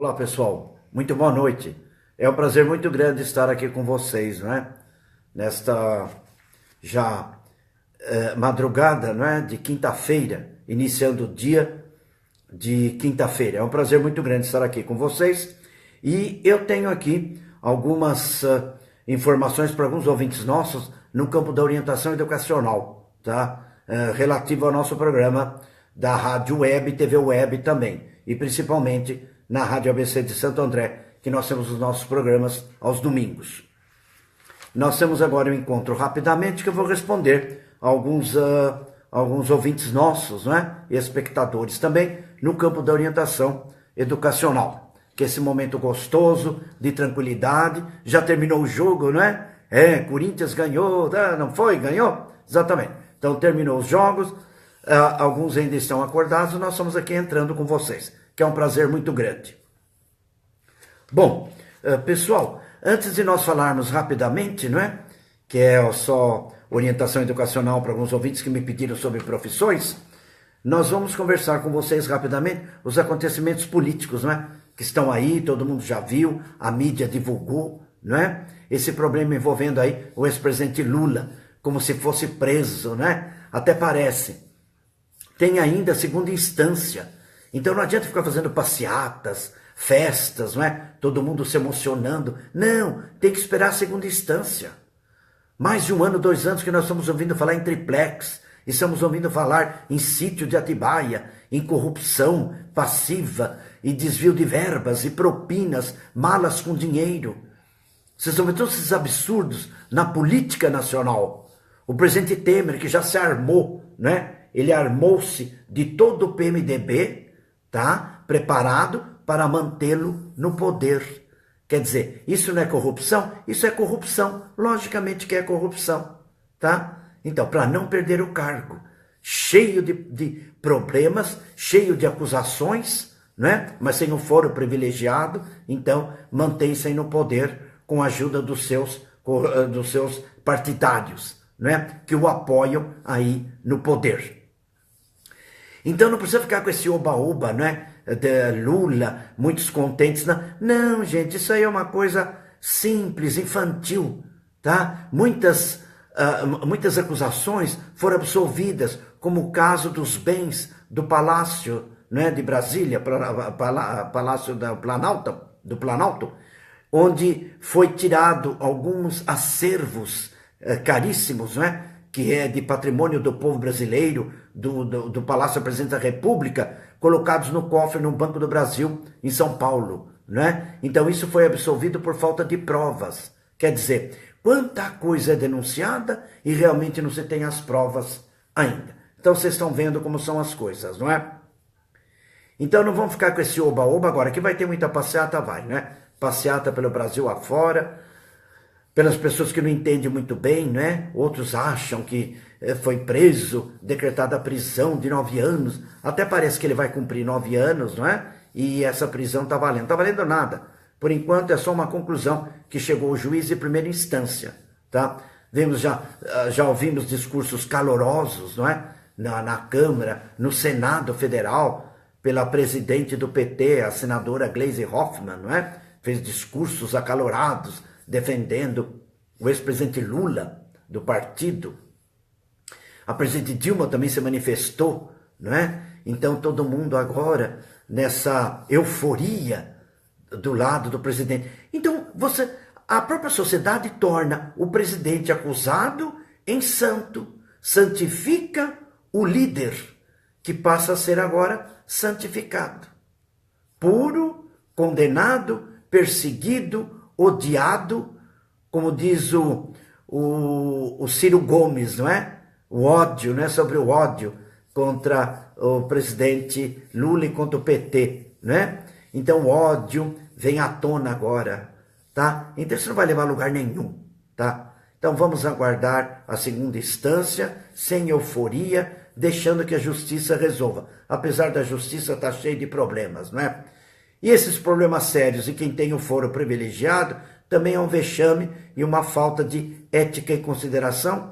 Olá pessoal, muito boa noite. É um prazer muito grande estar aqui com vocês, não é? Nesta já madrugada, não é? De quinta-feira, iniciando o dia de quinta-feira. É um prazer muito grande estar aqui com vocês e eu tenho aqui algumas informações para alguns ouvintes nossos no campo da orientação educacional, tá? Relativo ao nosso programa da Rádio Web, TV Web também, e principalmente na Rádio ABC de Santo André, que nós temos os nossos programas aos domingos. Nós temos agora um encontro rapidamente que eu vou responder a alguns ouvintes nossos, né? E espectadores também, no campo da orientação educacional. Que esse momento gostoso, de tranquilidade, já terminou o jogo, não é? Corinthians ganhou, não foi? Ganhou? Exatamente. Então terminou os jogos, alguns ainda estão acordados, nós estamos aqui entrando com vocês, que é um prazer muito grande. Bom, pessoal, antes de nós falarmos rapidamente, não é? Que é só orientação educacional para alguns ouvintes que me pediram sobre profissões, nós vamos conversar com vocês rapidamente os acontecimentos políticos, não é? Que estão aí, todo mundo já viu, a mídia divulgou, não é? Esse problema envolvendo aí o ex-presidente Lula, como se fosse preso, né? Até parece. Tem ainda a segunda instância. Então não adianta ficar fazendo passeatas, festas, não é? Todo mundo se emocionando. Não, tem que esperar a segunda instância. Mais de 1 ano, 2 anos que nós estamos ouvindo falar em triplex, estamos ouvindo falar em sítio de Atibaia, em corrupção passiva e desvio de verbas e propinas, malas com dinheiro. Vocês estão vendo todos esses absurdos na política nacional. O presidente Temer, que já se armou, né? Ele armou-se de todo o PMDB, tá? Preparado para mantê-lo no poder. Quer dizer, isso não é corrupção? Isso é corrupção. Logicamente que é corrupção, tá? Então, para não perder o cargo, cheio de problemas, cheio de acusações, né? Mas sem um foro privilegiado, então mantém-se aí no poder com a ajuda dos seus partidários, né? Que o apoiam aí no poder. Então não precisa ficar com esse oba-oba, né? De Lula, muitos contentes. Não, gente, isso aí é uma coisa simples, infantil, tá? Muitas acusações foram absolvidas, como o caso dos bens do Palácio, né, de Brasília, Palácio do Planalto, onde foi tirado alguns acervos caríssimos, né? Que é de patrimônio do povo brasileiro, do Palácio da Presidência da República, colocados no cofre no Banco do Brasil, em São Paulo, né? Então isso foi absolvido por falta de provas. Quer dizer, quanta coisa é denunciada e realmente não se tem as provas ainda. Então vocês estão vendo como são as coisas, não é? Então não vamos ficar com esse oba-oba agora, que vai ter muita passeata, vai, né? Passeata pelo Brasil afora, pelas pessoas que não entendem muito bem, né? Outros acham que foi preso, decretada a prisão de 9 anos. Até parece que ele vai cumprir 9 anos, não é? E essa prisão está valendo. Não está valendo nada. Por enquanto é só uma conclusão que chegou o juiz de primeira instância, tá? Já ouvimos discursos calorosos, não é? Na Câmara, no Senado Federal, pela presidente do PT, a senadora Gleisi Hoffmann, não é? Fez discursos acalorados, defendendo o ex-presidente Lula, do partido. A presidente Dilma também se manifestou, não é? Então todo mundo agora, nessa euforia do lado do presidente. Então a própria sociedade torna o presidente acusado em santo, santifica o líder, que passa a ser agora santificado. Puro, condenado, perseguido, odiado, como diz o Ciro Gomes, não é? O ódio, né? Sobre o ódio contra o presidente Lula e contra o PT, né? Então o ódio vem à tona agora, tá? Então isso não vai levar a lugar nenhum, tá? Então vamos aguardar a segunda instância, sem euforia, deixando que a justiça resolva. Apesar da justiça estar cheia de problemas, não é? E esses problemas sérios, e quem tem o foro privilegiado, também é um vexame e uma falta de ética e consideração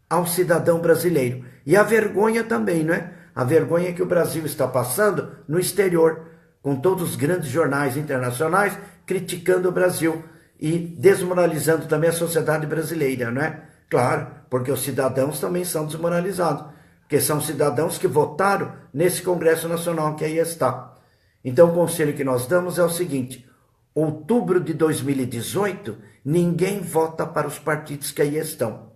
ao cidadão brasileiro. E a vergonha também, não é? A vergonha que o Brasil está passando no exterior, com todos os grandes jornais internacionais criticando o Brasil e desmoralizando também a sociedade brasileira, não é? Claro, porque os cidadãos também são desmoralizados, porque são cidadãos que votaram nesse Congresso Nacional que aí está. Então o conselho que nós damos é o seguinte: outubro de 2018, ninguém vota para os partidos que aí estão.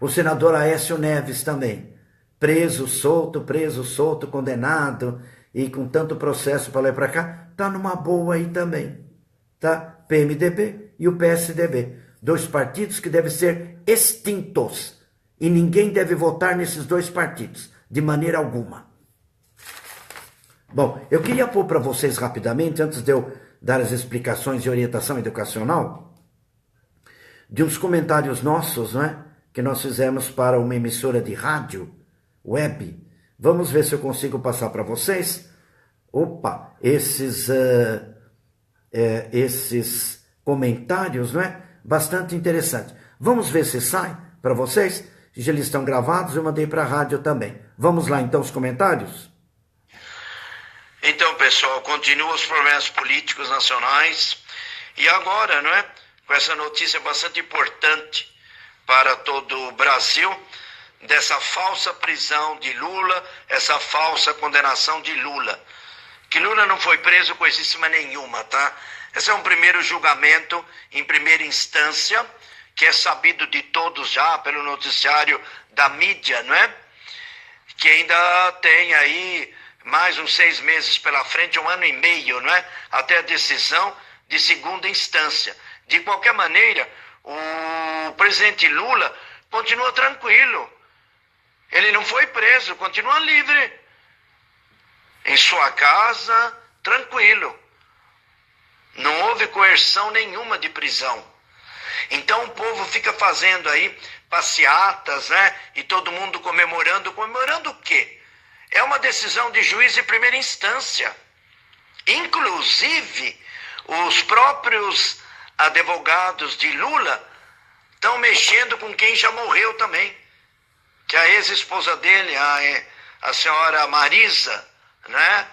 O senador Aécio Neves também, preso, solto, condenado, e com tanto processo para lá e para cá, está numa boa aí também. Tá? PMDB e o PSDB. Dois partidos que devem ser extintos. E ninguém deve votar nesses dois partidos, de maneira alguma. Bom, eu queria pôr para vocês rapidamente, antes de eu dar as explicações de orientação educacional, de uns comentários nossos, não é? Que nós fizemos para uma emissora de rádio, web. Vamos ver se eu consigo passar para vocês. Opa, esses comentários, não é? Bastante interessante. Vamos ver se sai para vocês. Já eles estão gravados, eu mandei para a rádio também. Vamos lá então os comentários? Então, pessoal, continuam os problemas políticos nacionais. E agora, não é? Com essa notícia bastante importante para todo o Brasil, dessa falsa prisão de Lula, essa falsa condenação de Lula. Que Lula não foi preso coisíssima nenhuma, tá? Esse é um primeiro julgamento em primeira instância, que é sabido de todos já pelo noticiário da mídia, não é? Que ainda tem aí mais uns 6 meses pela frente, 1 ano e meio, não é? Até a decisão de segunda instância. De qualquer maneira, o presidente Lula continua tranquilo. Ele não foi preso, continua livre. Em sua casa, tranquilo. Não houve coerção nenhuma de prisão. Então o povo fica fazendo aí passeatas, né? E todo mundo comemorando. Comemorando o quê? É uma decisão de juiz de primeira instância. Inclusive, os próprios advogados de Lula estão mexendo com quem já morreu também. Que a ex-esposa dele, a senhora Marisa, né?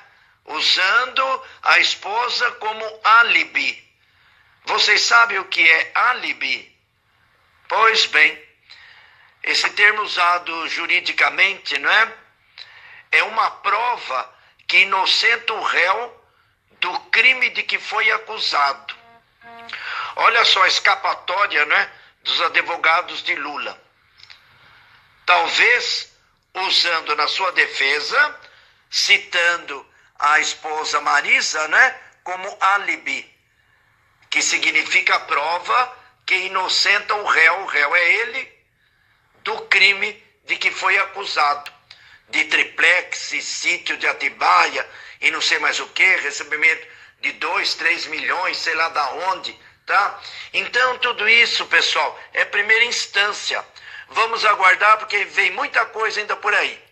Usando a esposa como álibi. Vocês sabem o que é álibi? Pois bem, esse termo usado juridicamente, não é? É uma prova que inocenta o réu do crime de que foi acusado. Olha só a escapatória, não é? Dos advogados de Lula. Talvez usando na sua defesa, citando a esposa Marisa, né, como álibi, que significa prova que inocenta o réu é ele, do crime de que foi acusado, de triplex, e sítio de Atibaia, e não sei mais o que, recebimento de 2, 3 milhões, sei lá da onde, tá? Então tudo isso, pessoal, é primeira instância. Vamos aguardar, porque vem muita coisa ainda por aí.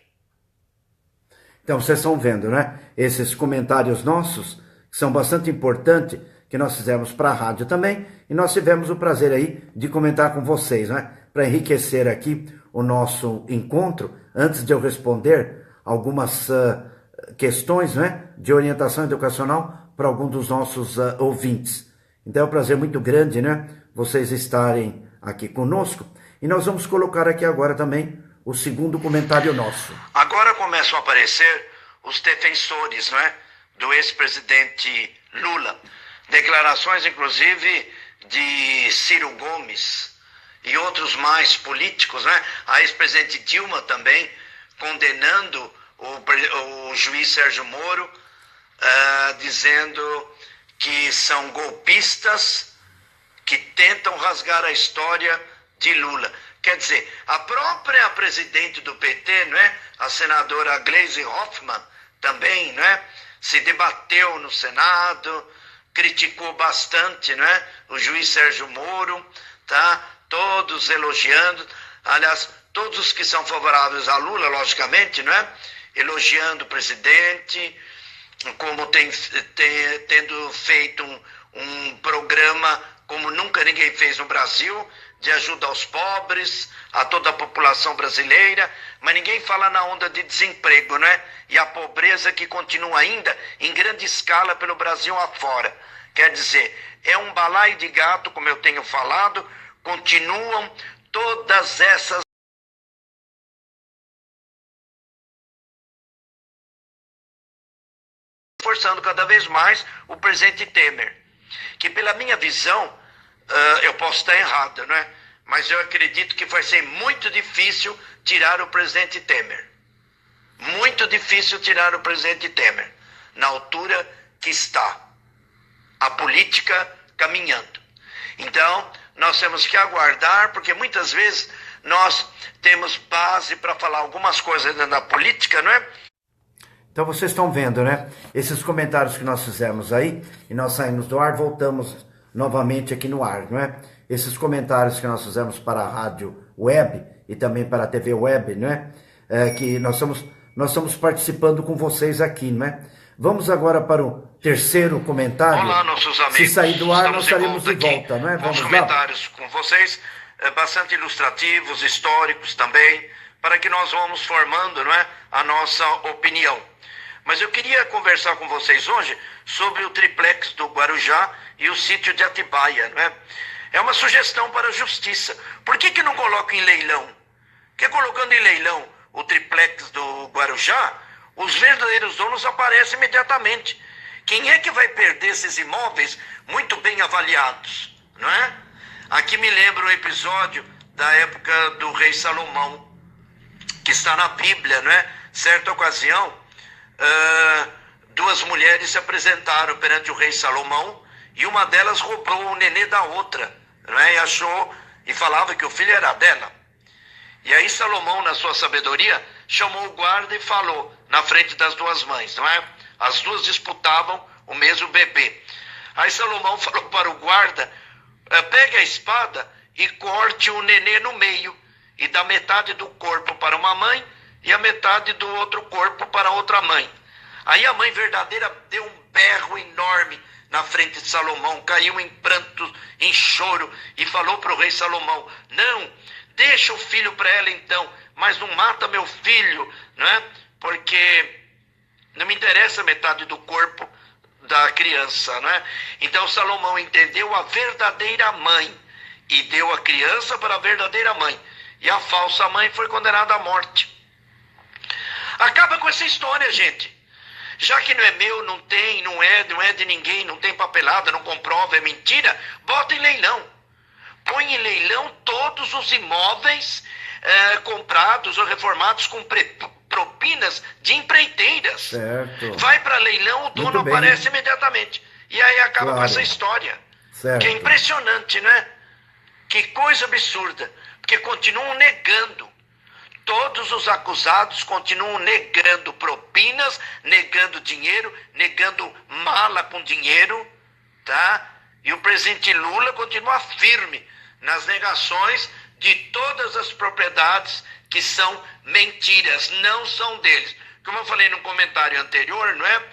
Então, vocês estão vendo, né? Esses comentários nossos, que são bastante importantes, que nós fizemos para a rádio também, e nós tivemos o prazer aí de comentar com vocês, né? Para enriquecer aqui o nosso encontro, antes de eu responder algumas questões, né? De orientação educacional para algum dos nossos ouvintes. Então, é um prazer muito grande, né? Vocês estarem aqui conosco. E nós vamos colocar aqui agora também o segundo comentário nosso. Agora começam a aparecer os defensores, não é, do ex-presidente Lula. Declarações, inclusive, de Ciro Gomes e outros mais políticos, né? A ex-presidente Dilma também condenando o juiz Sérgio Moro, dizendo que são golpistas que tentam rasgar a história de Lula. Quer dizer, a própria presidente do PT, não é? A senadora Gleisi Hoffmann, também, não é? Se debateu no Senado, criticou bastante, não é? O juiz Sérgio Moro, tá? Todos elogiando, aliás, todos os que são favoráveis a Lula, logicamente, não é? Elogiando o presidente, como tendo feito um programa como nunca ninguém fez no Brasil, de ajuda aos pobres, a toda a população brasileira, mas ninguém fala na onda de desemprego, né? E a pobreza que continua ainda em grande escala pelo Brasil afora. Quer dizer, é um balaio de gato, como eu tenho falado, continuam todas essas forçando cada vez mais o presidente Temer, que pela minha visão, eu posso estar errado, né? Mas eu acredito que vai ser muito difícil tirar o presidente Temer. Muito difícil tirar o presidente Temer, na altura que está a política caminhando. Então, nós temos que aguardar, porque muitas vezes nós temos base para falar algumas coisas dentro da política, não é? Então vocês estão vendo, né? Esses comentários que nós fizemos aí, e nós saímos do ar, voltamos novamente aqui no ar, não é? Esses comentários que nós fizemos para a rádio web e também para a TV web, não é? Que nós estamos participando com vocês aqui, não é? Vamos agora para o terceiro comentário. Olá, nossos amigos. Se sair do ar, nós estaremos de volta, não é? Vamos lá. Comentários com vocês, bastante ilustrativos, históricos também, para que nós vamos formando, não é, a nossa opinião. Mas eu queria conversar com vocês hoje sobre o triplex do Guarujá e o sítio de Atibaia, não é? É uma sugestão para a justiça. Por que não coloca em leilão? Porque colocando em leilão o triplex do Guarujá, os verdadeiros donos aparecem imediatamente. Quem é que vai perder esses imóveis muito bem avaliados, não é? Aqui me lembra um episódio da época do rei Salomão, que está na Bíblia, não é? Certa ocasião, duas mulheres se apresentaram perante o rei Salomão e uma delas roubou o nenê da outra, não é? E achou e falava que o filho era dela. E aí Salomão, na sua sabedoria, chamou o guarda e falou na frente das duas mães, não é? As duas disputavam o mesmo bebê. Aí Salomão falou para o guarda: pegue a espada e corte o nenê no meio e dá metade do corpo para uma mãe e a metade do outro corpo para outra mãe. Aí a mãe verdadeira deu um berro enorme na frente de Salomão, caiu em pranto, em choro, e falou para o rei Salomão: não, deixa o filho para ela então, mas não mata meu filho, não é? Porque não me interessa metade do corpo da criança, não é? Então Salomão entendeu a verdadeira mãe e deu a criança para a verdadeira mãe, e a falsa mãe foi condenada à morte. Acaba com essa história, gente. Já que não é meu, não tem, não é de ninguém, não tem papelada, não comprova, é mentira, bota em leilão. Põe em leilão todos os imóveis comprados ou reformados com propinas de empreiteiras. Certo. Vai para leilão, o dono aparece imediatamente. E aí acaba com essa história. Certo. Que é impressionante, né? Que coisa absurda. Porque continuam negando. Todos os acusados continuam negando propinas, negando dinheiro, negando mala com dinheiro, tá? E o presidente Lula continua firme nas negações de todas as propriedades que são mentiras, não são deles. Como eu falei no comentário anterior, não é?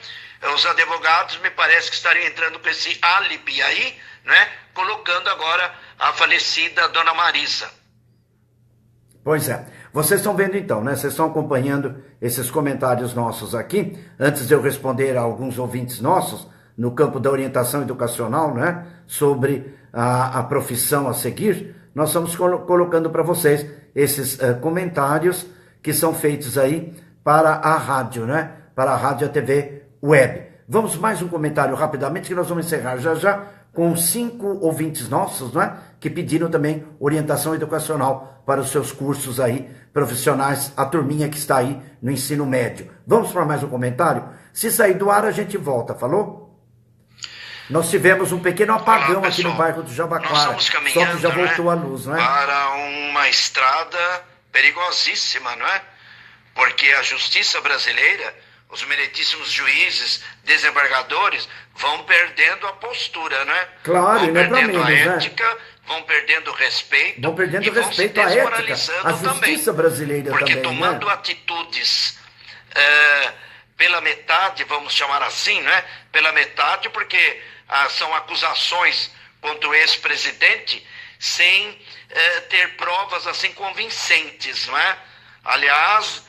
Os advogados me parece que estariam entrando com esse álibi aí, não é? Colocando agora a falecida Dona Marisa. Pois é. Vocês estão vendo então, né? Vocês estão acompanhando esses comentários nossos aqui. Antes de eu responder a alguns ouvintes nossos, no campo da orientação educacional, né? Sobre a profissão a seguir, nós estamos colocando para vocês esses comentários que são feitos aí para a rádio, né? Para a rádio e a TV web. Vamos mais um comentário rapidamente que nós vamos encerrar já com 5 ouvintes nossos, né? Que pediram também orientação educacional para os seus cursos aí profissionais, a turminha que está aí no ensino médio. Vamos para mais um comentário? Se sair do ar, a gente volta, falou? Nós tivemos um pequeno apagão aqui no bairro do Jabaquara, só que já voltou a luz, não é? Para uma estrada perigosíssima, não é? Porque a justiça brasileira, os meritíssimos juízes, desembargadores, vão perdendo a postura, né? Claro, vão não é para perdendo menos, a ética, né? Vão perdendo o respeito. Vão perdendo o respeito à ética, a justiça brasileira porque também, tomando né? atitudes pela metade, vamos chamar assim, né? Pela metade, porque são acusações contra o ex-presidente sem ter provas assim convincentes, não é? Aliás,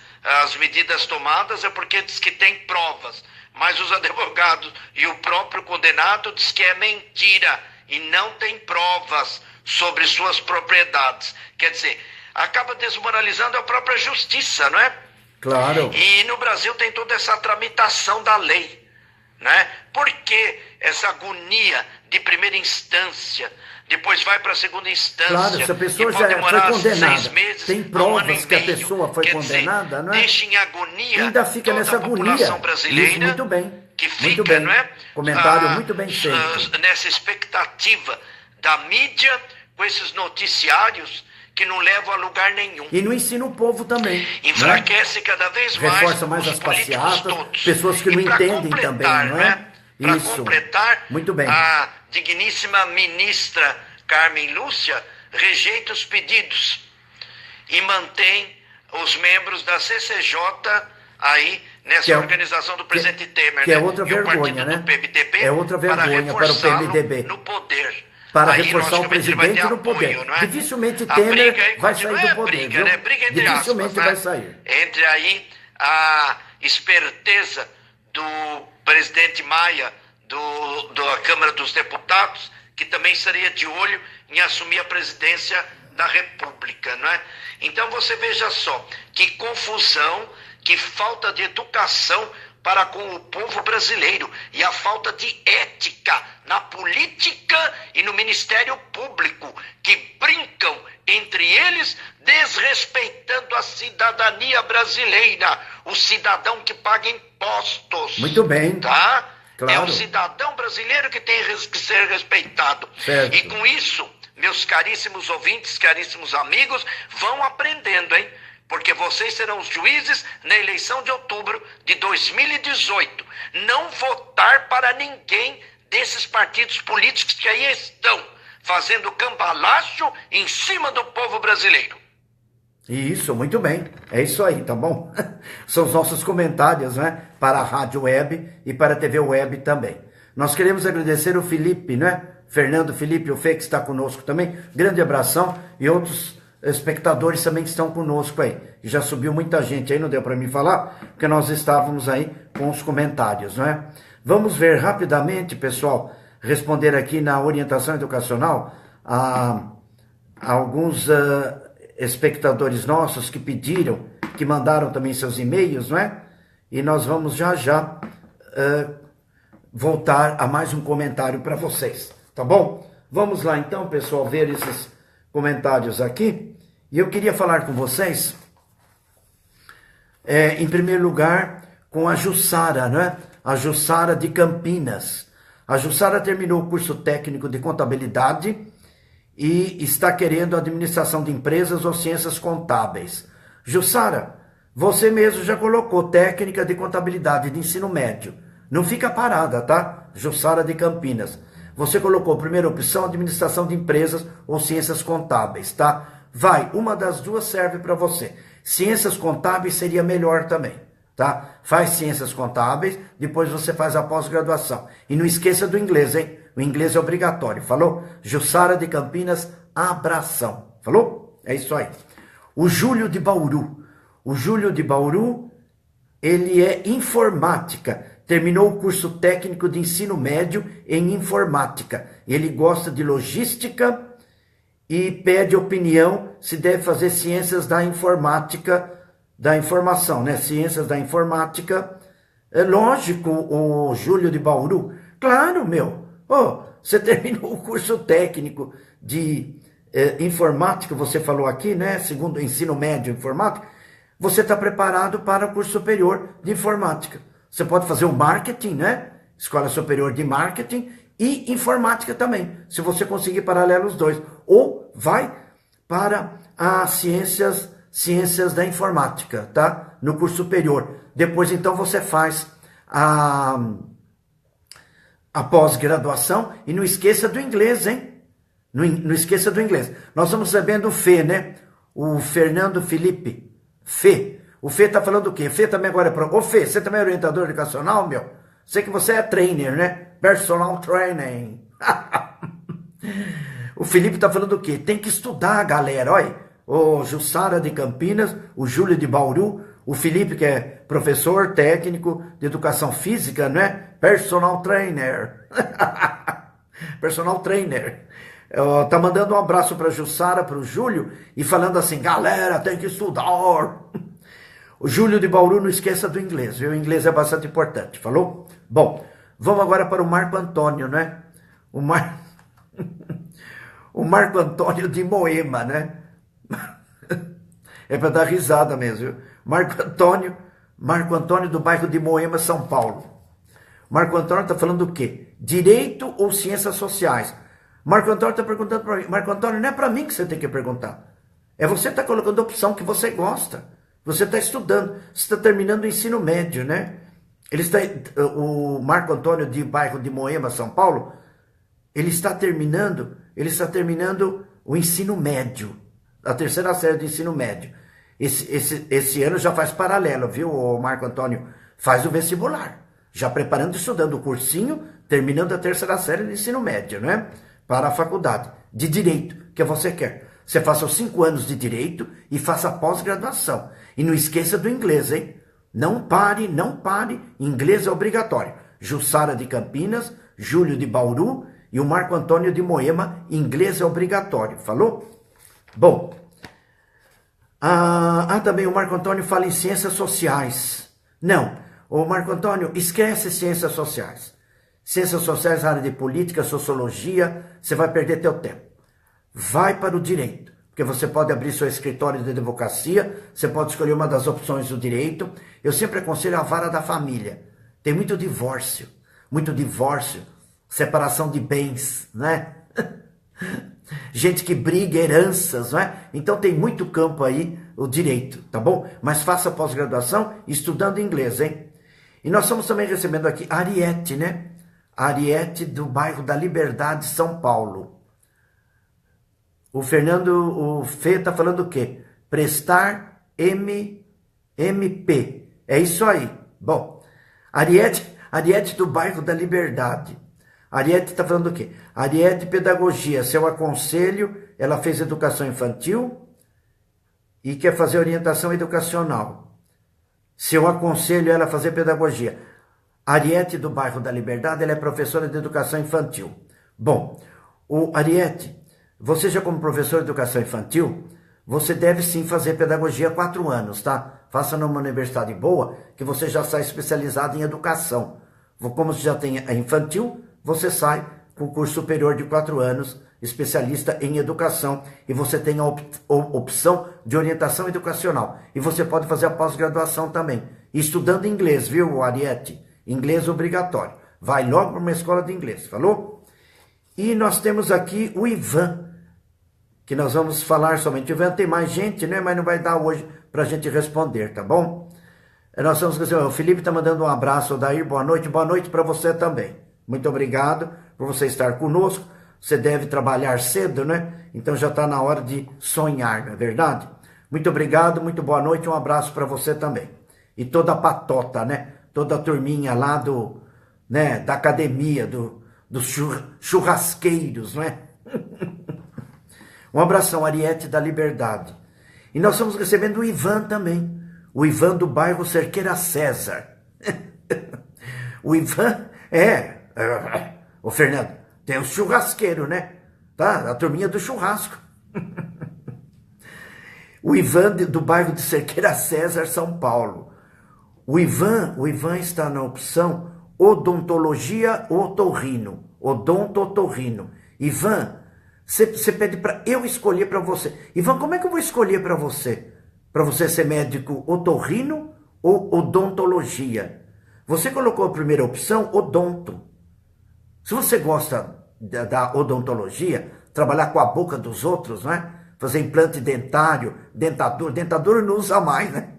as medidas tomadas é porque diz que tem provas, mas os advogados e o próprio condenado diz que é mentira e não tem provas sobre suas propriedades. Quer dizer, acaba desmoralizando a própria justiça, não é? Claro. E no Brasil tem toda essa tramitação da lei, né? Por que essa agonia de primeira instância, depois vai para a segunda instância? Claro, se a pessoa já foi condenada, tem provas que a pessoa foi condenada, não é? Deixa em agonia, ainda fica nessa agonia brasileira. Isso, muito bem. Que fica, muito bem. Não é? Comentário muito bem feito. Nessa expectativa da mídia com esses noticiários que não levam a lugar nenhum. E não ensina o povo também. Enfraquece, né? Cada vez mais. Reforça mais as passeatas, todos. Pessoas que não entendem também, não é? Para completar, muito bem. A digníssima ministra Carmen Lúcia rejeita os pedidos e mantém os membros da CCJ aí nessa organização do presidente Temer, que é outra vergonha, né? Do PMDB, é outra vergonha para o PMDB. No poder. Para aí, reforçar o presidente no poder. Apoio, é? Dificilmente Temer vai sair do poder. Briga, né? Briga entre Dificilmente aspas, vai sair. Entre aí a esperteza do presidente Maia, da Câmara dos Deputados, que também estaria de olho em assumir a presidência da República, não é? Então você veja só, que confusão, que falta de educação para com o povo brasileiro e a falta de ética na política e no Ministério Público, que brincam entre eles, desrespeitando a cidadania brasileira, o cidadão que paga impostos. Muito bem. Tá? Claro. É o cidadão brasileiro que tem que ser respeitado. Certo. E com isso, meus caríssimos ouvintes, caríssimos amigos, vão aprendendo, hein? Porque vocês serão os juízes na eleição de outubro de 2018. Não votar para ninguém desses partidos políticos que aí estão fazendo cambalacho em cima do povo brasileiro. Isso, muito bem. É isso aí, tá bom? São os nossos comentários, né? Para a Rádio Web e para a TV Web também. Nós queremos agradecer o Felipe, né? Fernando Felipe, o Fê, que está conosco também. Grande abração. E outros espectadores também que estão conosco aí. Já subiu muita gente aí, não deu para mim falar, porque nós estávamos aí com os comentários, não é? Vamos ver rapidamente, pessoal, responder aqui na orientação educacional a alguns espectadores nossos que pediram, que mandaram também seus e-mails, não é? E nós vamos já voltar a mais um comentário para vocês, tá bom? Vamos lá então, pessoal, ver esses comentários aqui. E eu queria falar com vocês, em primeiro lugar, com a Jussara, né? A Jussara de Campinas. A Jussara terminou o curso técnico de contabilidade e está querendo administração de empresas ou ciências contábeis. Jussara, você mesmo já colocou técnica de contabilidade de ensino médio. Não fica parada, tá? Jussara de Campinas. Você colocou primeira opção, administração de empresas ou ciências contábeis, tá? Vai, uma das duas serve para você. Ciências contábeis seria melhor também, tá? Faz ciências contábeis, depois você faz a pós-graduação. E não esqueça do inglês, hein? O inglês é obrigatório, falou? Jussara de Campinas, abração, falou? É isso aí. O Júlio de Bauru. O Júlio de Bauru, ele é informática. Terminou o curso técnico de ensino médio em informática. Ele gosta de logística e pede opinião se deve fazer ciências da informática, da informação, né? Ciências da informática. É lógico, o Júlio de Bauru. Claro, meu. Oh, você terminou o curso técnico de informática, você falou aqui, né? Segundo ensino médio informática. Você está preparado para o curso superior de informática. Você pode fazer o marketing, né? Escola Superior de Marketing e informática também, se você conseguir paralelo os dois. Ou vai para as ciências da informática, tá? No curso superior. Depois, então, você faz a pós-graduação e não esqueça do inglês, hein? Não esqueça do inglês. Nós estamos sabendo o Fê, né? O Fernando Felipe. Fê. O Fê tá falando o quê? Fê também agora é... Ô Fê, você também é orientador educacional, meu? Sei que você é trainer, né? Personal training. O Felipe tá falando o quê? Tem que estudar, galera, olha. O Jussara de Campinas, o Júlio de Bauru, o Felipe, que é professor técnico de educação física, não é? Personal trainer. Personal trainer. Tá mandando um abraço para Jussara, para o Júlio, e falando assim, galera, tem que estudar. O Júlio de Bauru, não esqueça do inglês, viu? O inglês é bastante importante, falou? Bom, vamos agora para o Marco Antônio, né? O Marco Antônio de Moema, né? É para dar risada mesmo, viu? Marco Antônio do bairro de Moema, São Paulo. Marco Antônio está falando do quê? Direito ou ciências sociais? Marco Antônio está perguntando para mim. Marco Antônio, não é para mim que você tem que perguntar. É você que está colocando a opção que você gosta. Você está estudando. Você está terminando o ensino médio, né? O Marco Antônio de bairro de Moema, São Paulo, ele está terminando o ensino médio. A terceira série do ensino médio. Esse ano já faz paralelo, viu, Marco Antônio? Faz o vestibular. Já preparando e estudando o cursinho, terminando a terceira série do ensino médio, né? Para a faculdade de Direito, que você quer. Você faça os 5 anos de Direito e faça pós-graduação. E não esqueça do inglês, hein? Não pare. Inglês é obrigatório. Jussara de Campinas, Júlio de Bauru e o Marco Antônio de Moema, inglês é obrigatório. Falou? Bom, também o Marco Antônio fala em ciências sociais. Não, o Marco Antônio, esquece ciências sociais. Ciências sociais, área de política, sociologia, você vai perder teu tempo. Vai para o direito, porque você pode abrir seu escritório de advocacia, você pode escolher uma das opções do direito. Eu sempre aconselho a vara da família. Tem muito divórcio, separação de bens, né? Gente que briga, heranças, não é? Então tem muito campo aí, o direito, tá bom? Mas faça pós-graduação estudando inglês, hein? E nós estamos também recebendo aqui a Ariete, né? A Ariete do bairro da Liberdade, São Paulo. O Fê tá falando o quê? Prestar MP. É isso aí. Bom, Ariete do bairro da Liberdade. Ariete está falando o quê? Ariete, pedagogia. Seu aconselho, ela fez educação infantil e quer fazer orientação educacional. Seu aconselho ela a fazer pedagogia. Ariete do bairro da Liberdade, ela é professora de educação infantil. Bom, Ariete, você já como professor de educação infantil, você deve sim fazer pedagogia 4 anos, tá? Faça numa universidade boa, que você já sai especializado em educação. Como você já tem a infantil, você sai com o curso superior de 4 anos, especialista em educação, e você tem a opção de orientação educacional. E você pode fazer a pós-graduação também, estudando inglês, viu, Ariete? Inglês obrigatório. Vai logo para uma escola de inglês, falou? E nós temos aqui o Ivan, que nós vamos falar somente. O Ivan tem mais gente, né? Mas não vai dar hoje para a gente responder, tá bom? Nós estamos, o Felipe está mandando um abraço, Odair, boa noite para você também. Muito obrigado por você estar conosco. Você deve trabalhar cedo, né? Então já está na hora de sonhar, não é verdade? Muito obrigado, muito boa noite, um abraço para você também. E toda a patota, né? Toda a turminha lá da academia, dos churrasqueiros, não é? Um abração, Ariete da Liberdade. E nós estamos recebendo o Ivan também. O Ivan do bairro Cerqueira César. O Ivan o Fernando, tem o churrasqueiro, né? Tá? A turminha do churrasco. O Ivan do bairro de Cerqueira César, São Paulo. O Ivan está na opção odontologia otorrino. Odonto-otorrino. Ivan, você pede para eu escolher para você. Ivan, como é que eu vou escolher para você? Para você ser médico otorrino ou odontologia? Você colocou a primeira opção, odonto. Se você gosta da odontologia, trabalhar com a boca dos outros, né? Fazer implante dentário, dentadura não usa mais, né?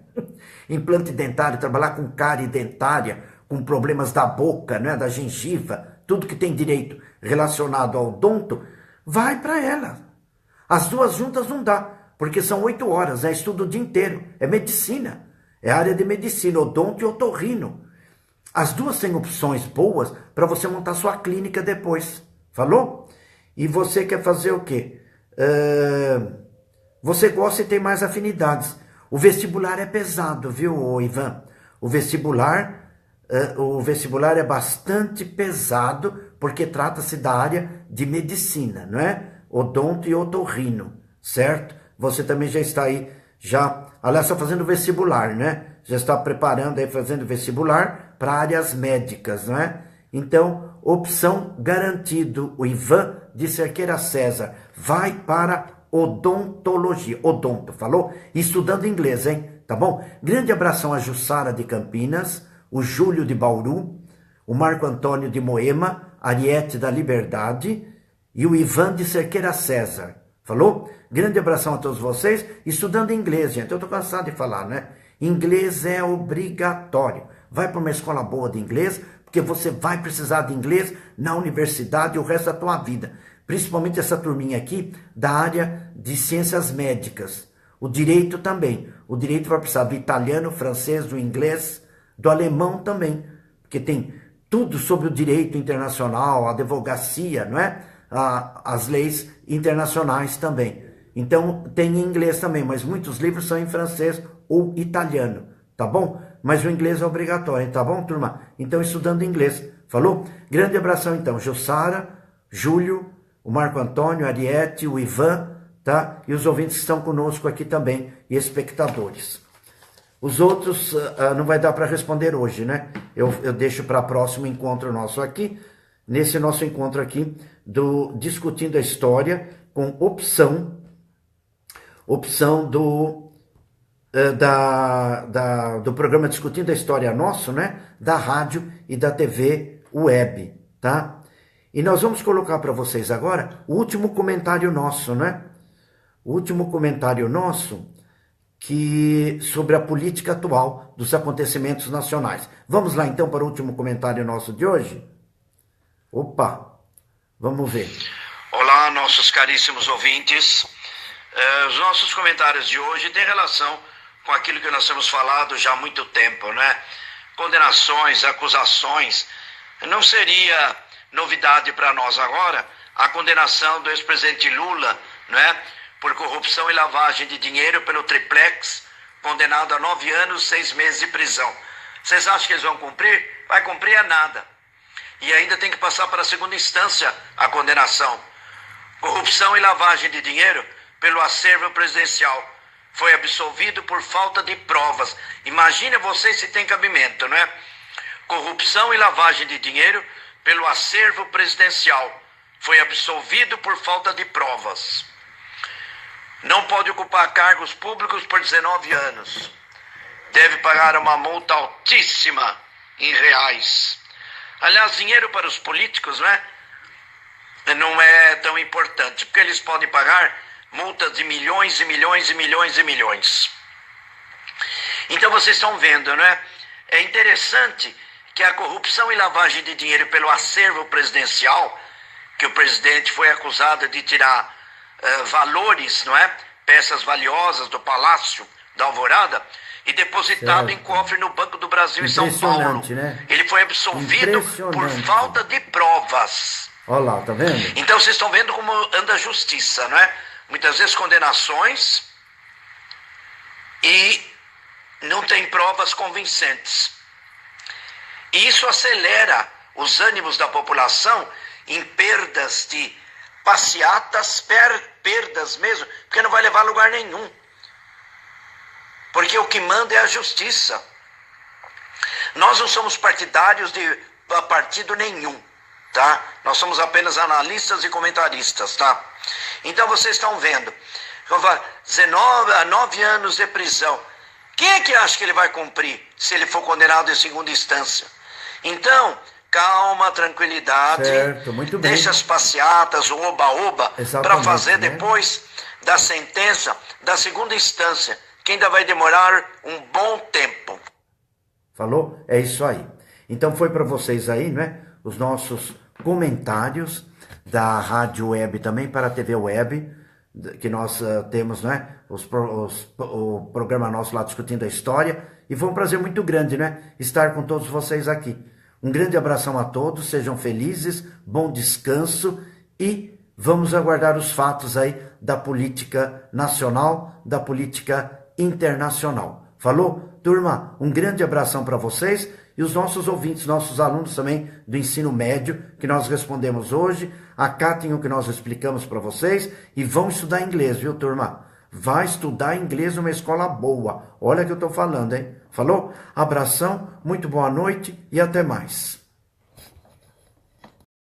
Implante dentário, trabalhar com cárie dentária, com problemas da boca, né? Da gengiva, tudo que tem direito relacionado ao odonto, vai para ela. As duas juntas não dá, porque são 8 horas, né? Estudo o dia inteiro, é medicina, é área de medicina, odonto e otorrino. As duas têm opções boas para você montar sua clínica depois, falou? e você quer fazer o quê? Você gosta e tem mais afinidades. O vestibular é pesado, viu, Ivan? O vestibular é bastante pesado, porque trata-se da área de medicina, não é? Odonto e otorrino, certo? Você também já está aí, aliás, está fazendo vestibular, né? Já está preparando aí, fazendo vestibular para áreas médicas, não é? Então, opção garantido, o Ivan de Cerqueira César vai para odontologia, odonto, falou? Estudando inglês, hein? Tá bom? Grande abração a Jussara de Campinas, o Júlio de Bauru, o Marco Antônio de Moema, Ariete da Liberdade e o Ivan de Cerqueira César. Falou? Grande abração a todos vocês. Estudando inglês, gente. Eu tô cansado de falar, né? Inglês é obrigatório. Vai para uma escola boa de inglês, porque você vai precisar de inglês na universidade o resto da tua vida. Principalmente essa turminha aqui da área de ciências médicas. O direito também. O direito vai precisar do italiano, francês, do inglês, do alemão também. Porque tem tudo sobre o direito internacional, a advocacia, não é? As leis internacionais também. Então tem em inglês também, mas muitos livros são em francês ou italiano, tá bom? Mas o inglês é obrigatório, tá bom, turma? Então estudando inglês, falou? Grande abração então, Jussara, Júlio, o Marco Antônio, Ariete, o Ivan, tá? E os ouvintes que estão conosco aqui também, e espectadores. Os outros não vai dar para responder hoje, né? Eu deixo para o próximo encontro nosso aqui, nesse nosso encontro aqui, do Discutindo a História, com opção do programa Discutindo a História nosso, né? Da rádio e da TV web, tá? E nós vamos colocar para vocês agora o último comentário nosso, né? O último comentário nosso sobre a política atual dos acontecimentos nacionais. Vamos lá então para o último comentário nosso de hoje? Opa, vamos ver. Olá, nossos caríssimos ouvintes. Os nossos comentários de hoje têm relação com aquilo que nós temos falado já há muito tempo, né? Condenações, acusações. Não seria novidade para nós agora a condenação do ex-presidente Lula, né? Por corrupção e lavagem de dinheiro pelo triplex, condenado a 9 anos, 6 meses de prisão. Vocês acham que eles vão cumprir? Vai cumprir é nada. E ainda tem que passar para a segunda instância a condenação. Corrupção e lavagem de dinheiro pelo acervo presidencial. Foi absolvido por falta de provas. Imagine vocês se tem cabimento, né? Corrupção e lavagem de dinheiro pelo acervo presidencial. Foi absolvido por falta de provas. Não pode ocupar cargos públicos por 19 anos. Deve pagar uma multa altíssima em reais. Aliás, dinheiro para os políticos, né? Não é tão importante, porque eles podem pagar multas de milhões e milhões e milhões e milhões. Então vocês estão vendo, né? É interessante que a corrupção e lavagem de dinheiro pelo acervo presidencial, que o presidente foi acusado de tirar valores, não é? Peças valiosas do Palácio da Alvorada e depositado certo. Em cofre no Banco do Brasil em São Paulo. Né? Ele foi absolvido por falta de provas. Olha lá, tá vendo? Então vocês estão vendo como anda a justiça, não é? Muitas vezes condenações e não tem provas convincentes. E isso acelera os ânimos da população em perdas de passeatas, perdas mesmo, porque não vai levar a lugar nenhum. Porque o que manda é a justiça. Nós não somos partidários de partido nenhum, tá? Nós somos apenas analistas e comentaristas, tá? Então vocês estão vendo, 9 anos de prisão. Quem é que acha que ele vai cumprir se ele for condenado em segunda instância? Então, calma, tranquilidade, certo, muito bem. Deixa as passeatas, o oba-oba, para fazer depois da sentença da segunda instância, que ainda vai demorar um bom tempo. Falou? É isso aí. Então foi para vocês aí, né? Os nossos comentários da rádio web também para a TV web, que nós temos, né? O programa nosso lá Discutindo a História. E foi um prazer muito grande, né? Estar com todos vocês aqui. Um grande abração a todos, sejam felizes, bom descanso e Vamos aguardar os fatos aí da política nacional, da política internacional. Falou? Turma, um grande abração para vocês e os nossos ouvintes, nossos alunos também do ensino médio, que nós respondemos hoje. Acatem o que nós explicamos para vocês e vão estudar inglês, viu, turma? Vai estudar inglês numa escola boa. Olha o que eu estou falando, hein? Falou? Abração, muito boa noite e até mais.